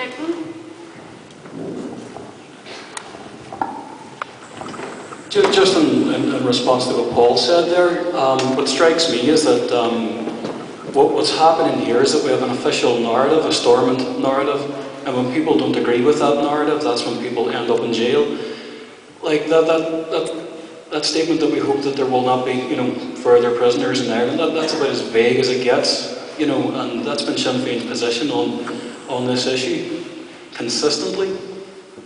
Declan. Just in response to what Paul said there, what strikes me is that what's happening here is that we have an official narrative, a Stormont narrative, and when people don't agree with that narrative, that's when people end up in jail. Like that statement that we hope that there will not be, further prisoners in Ireland, that's about as vague as it gets, and that's been Sinn Féin's position on this issue consistently.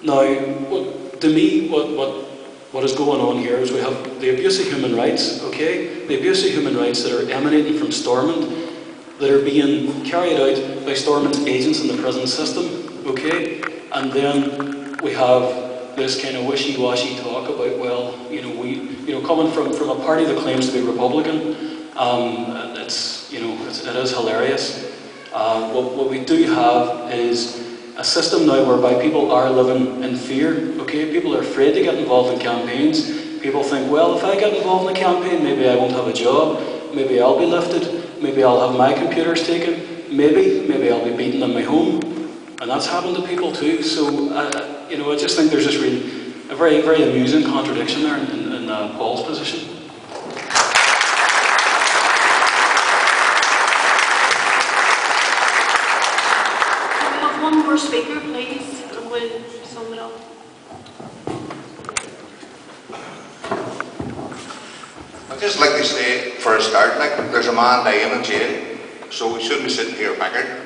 Now, to me, what is going on here is we have the abuse of human rights, okay? The abuse of human rights that are emanating from Stormont, that are being carried out by Stormont's agents in the prison system, okay? And then we have this kind of wishy-washy talk about, well, coming from a party that claims to be Republican, it is hilarious. What we do have is a system now whereby people are living in fear, okay? People are afraid to get involved in campaigns. People think, well, if I get involved in a campaign, maybe I won't have a job, maybe I'll be lifted, maybe I'll have my computers taken, maybe I'll be beaten in my home. And that's happened to people too. So, I just think there's just really a very, very amusing contradiction there in Paul's position. One more speaker, please, and we'll sum it up. I'd just like to say, for a start, there's a man dying in jail, so we shouldn't be sitting here bickering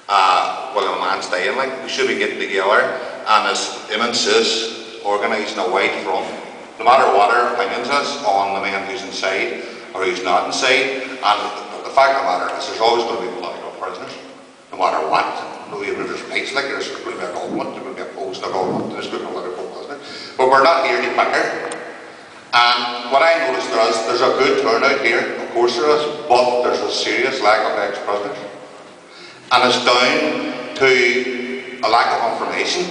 while a man's dying. We should be getting together and, as Eamon says, organising a wide front, no matter what our opinions is on the man who's inside or who's not inside. And the fact of the matter is, there's always going to be political prisoners, no matter what. Even if there's rights, there's going to be a government, there's going to be opposed to government, there's going to be political prisoners. But we're not here to bicker. And what I noticed there's a good turnout here, of course there is, but there's a serious lack of ex-prisoners. And it's down to a lack of information.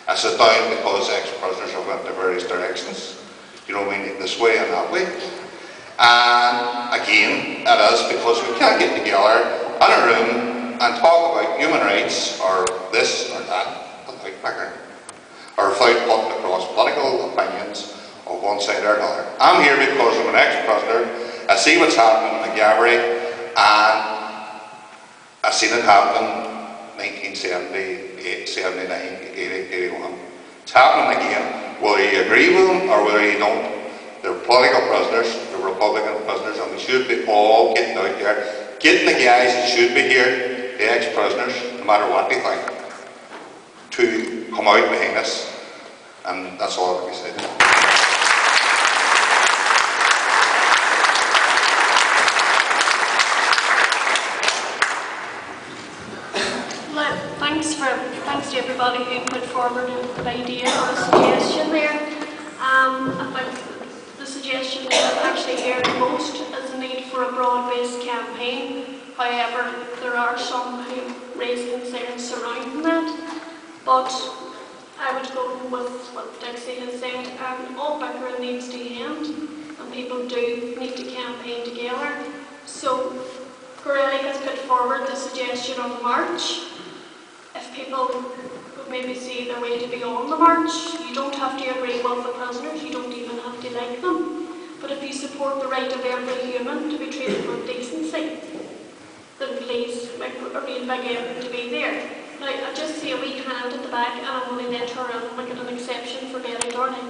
It's down because ex-prisoners have went in various directions, this way and that way. And again, it is because we can't get together in a room and talk about human rights or this or that without bickering, or without putting across political opinions of one side or another. I'm here because I'm an ex-prisoner. I see what's happening in Maghaberry, and I've seen it happen in 1978, 79, 80, 81. It's happening again, whether you agree with them or whether you don't. They're political prisoners, they're Republican prisoners, and we should be all getting out there, getting the guys that should be here, the ex-prisoners, no matter what they think, to come out behind us. And that's all that we say. Thanks to everybody who put forward an idea or a suggestion there. I think the suggestion that I've actually heard most is the need for a broad-based campaign. However, there are some who raise concerns surrounding that. But I would go with what Dixie has said, all bickering needs to end, and people do need to campaign together. So, Corelli has put forward the suggestion of a march. If people would maybe see their way to be on the march, you don't have to agree with the prisoners, you don't even have to like them. But if you support the right of every human to be treated with decency, then please arrange Maghaberry to be there. Now, I just see a wee hand at the back, and I'm going to let her in and make it an exception for Derry Dorning.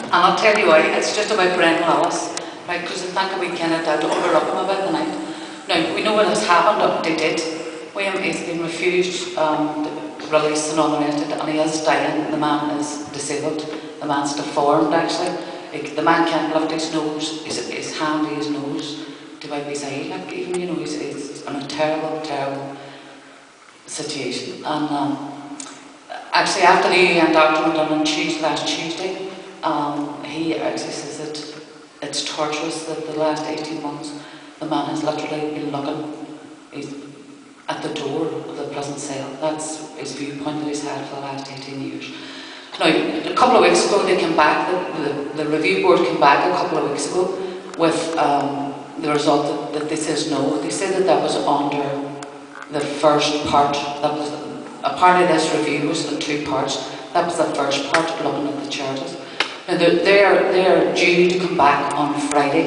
And I'll tell you why, it's just about Brendan Wallace, right? Because I think we kind of had to overlook him a bit tonight. Now, we know what has happened up to date. He's been refused release and all the rest of it, and he is dying. The man is disabled. The man's deformed, actually. The man can't lift his nose, his hand to his nose to wipe his eye. He's in a terrible, terrible situation. And actually, after the doctor went on last Tuesday, he actually says that it's torturous that the last 18 months the man has literally been looking at the door of the prison cell. That's his viewpoint that he's had for the last 18 years. Now, a couple of weeks ago they came back, the review board came back a couple of weeks ago with the result that they says no. They said that was under the first part, that was a part of this review was in two parts. That was the first part, looking at the charities. Now they're due to come back on Friday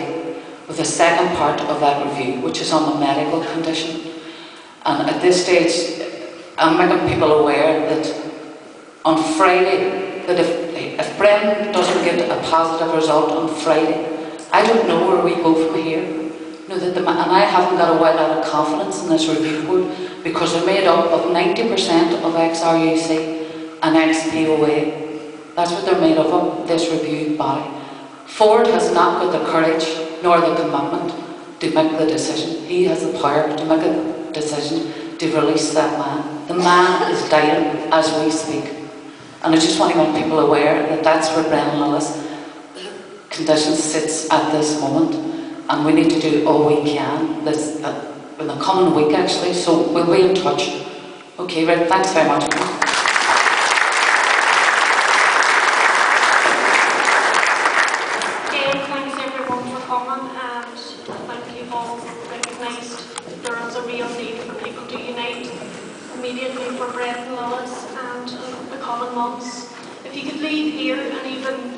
with the second part of that review, which is on the medical condition. And at this stage, I'm making people aware that on Friday, that if Brendan doesn't get a positive result on Friday, I don't know where we go from here. You know, and I haven't got a while out of confidence in this review board, because they're made up of 90% of ex-RUC and ex-POA. That's what they're made of, this review body. Ford has not got the courage nor the commitment to make the decision. He has the power to make a decision to release that man. The man is dying as we speak. And I just want to make people aware that that's where Brendan Lillis' condition sits at this moment. And we need to do all we can this, in the coming week, actually. So we'll be in touch. Okay, right, thanks very much. Thanks everyone for coming, and thank you all recognised that there is a real need for people to unite immediately for Brendan Lillis and the coming months. If you could leave here and even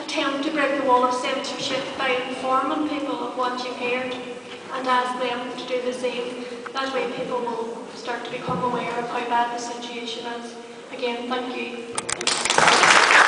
attempt to break the wall of censorship by informing people of what you've heard and ask them to do the same, that way people will start to become aware of how bad the situation is. Again, thank you.